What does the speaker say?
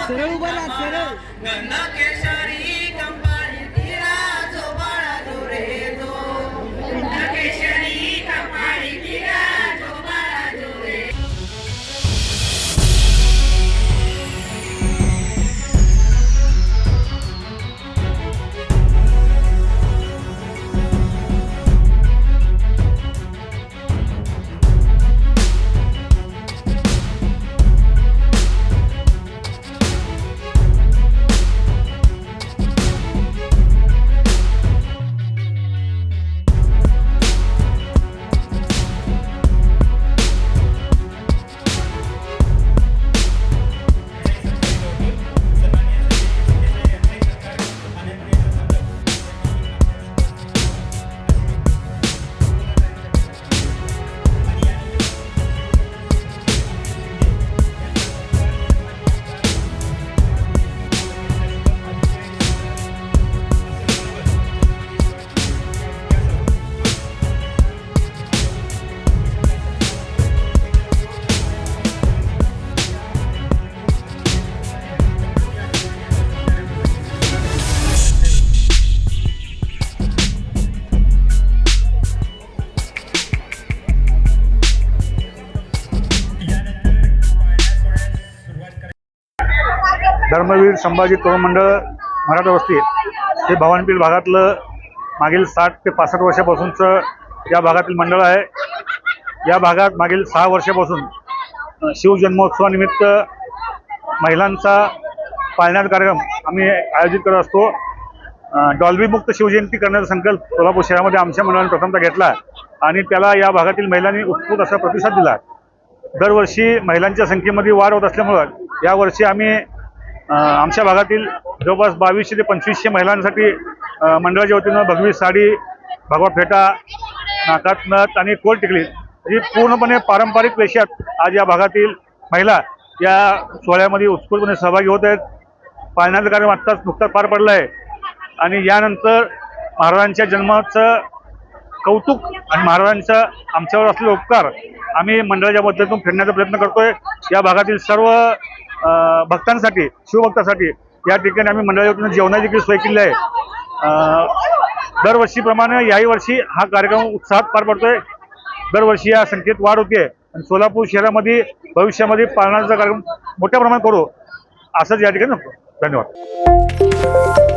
सरळ उभा राहा सरळ केशरी कंपाळी तिरा जो बाळा जो रे जो केशरी कंपाळी तिरा जो बाळा जो रे धर्मवीर संभाजी तरुण मंडळ मराठा वस्ती हे भवानीपीठ भागातलं मागील 60 ते 65 वर्षापासूनचं या भागातील मंडळ आहे। या भागात मागील 6 वर्षापासून शिवजन्मोत्सवानिमित्त महिलांचा पाळण्यात कार्यक्रम आम्ही आयोजित करत असतो। डॉल्बी मुक्त शिवजयंती करण्याचा संकल्प सोलापूर शहरामध्ये आमच्या मंडळाने प्रथमतः घेतला आणि त्याला या भागातील महिलांनी उत्स्फूर्त असा प्रतिसाद दिला। दरवर्षी महिलांच्या संख्येमध्ये वाढ होत असल्यामुळे यावर्षी आम्ही आमच्या भागातील जवळपास 2200 ते 2500 महिलांसाठी मंडळाच्या वतीनं भगवी साडी, भगवा फेटा, नाकात नथ आणि कोल टिकली ही पूर्णपणे पारंपरिक वेशात आज या भागातील महिला या सोहळ्यामध्ये उत्स्फूर्तपणे सहभागी होत आहेत। पाळण्याचा कार्यक्रम नुकताच पार पडला आहे आणि यानंतर महाराजांच्या जन्माचं कौतुक आणि महाराजांचा आमच्यावर असलेले उपकार आम्ही मंडळाच्या मदतीतून फेडण्याचा प्रयत्न करतोय। या भागातील सर्व भक्तांसाठी, शिवभक्तांसाठी या ठिकाणी आम्ही मंडळाच्या वतीनं जेवणाची देखील सोय केली आहे। दरवर्षीप्रमाणे याही वर्षी हा कार्यक्रम उत्साहात पार पडतोय। दरवर्षी या संख्येत वाढ होते आणि सोलापूर शहरामध्ये भविष्यामध्ये पाळण्याचा कार्यक्रम मोठ्या प्रमाणात करू असंच या ठिकाणी धन्यवाद।